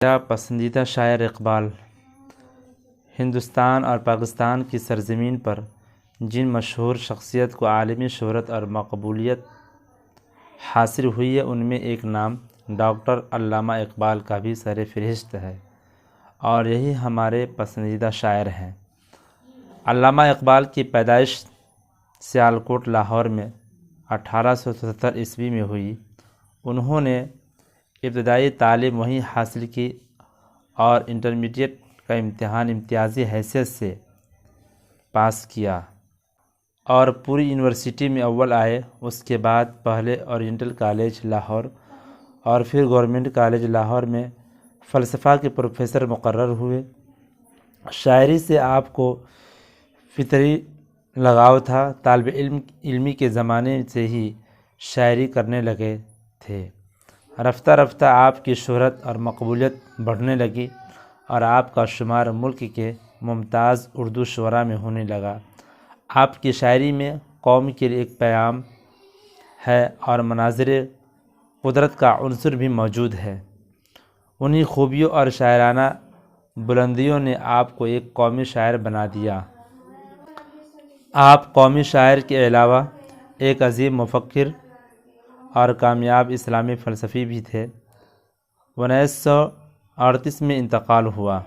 میرا پسندیدہ شاعر اقبال۔ ہندوستان اور پاکستان کی سرزمین پر جن مشہور شخصیت کو عالمی شہرت اور مقبولیت حاصل ہوئی ہے ان میں ایک نام ڈاکٹر علامہ اقبال کا بھی سر فہرست ہے، اور یہی ہمارے پسندیدہ شاعر ہیں۔ علامہ اقبال کی پیدائش سیالکوٹ لاہور میں 1877 عیسوی میں ہوئی۔ انہوں نے ابتدائی تعلیم وہیں حاصل کی اور انٹرمیڈیٹ کا امتحان امتیازی حیثیت سے پاس کیا اور پوری یونیورسٹی میں اول آئے۔ اس کے بعد پہلے اورینٹل کالج لاہور اور پھر گورنمنٹ کالج لاہور میں فلسفہ کے پروفیسر مقرر ہوئے۔ شاعری سے آپ کو فطری لگاؤ تھا، طالب علمی کے زمانے سے ہی شاعری کرنے لگے تھے۔ رفتہ رفتہ آپ کی شہرت اور مقبولیت بڑھنے لگی اور آپ کا شمار ملک کے ممتاز اردو شعراء میں ہونے لگا۔ آپ کی شاعری میں قوم کے لیے ایک پیغام ہے اور مناظر قدرت کا عنصر بھی موجود ہے۔ انہی خوبیوں اور شاعرانہ بلندیوں نے آپ کو ایک قومی شاعر بنا دیا۔ آپ قومی شاعر کے علاوہ ایک عظیم مفکر اور کامیاب اسلامی فلسفی بھی تھے۔ 1938 میں انتقال ہوا۔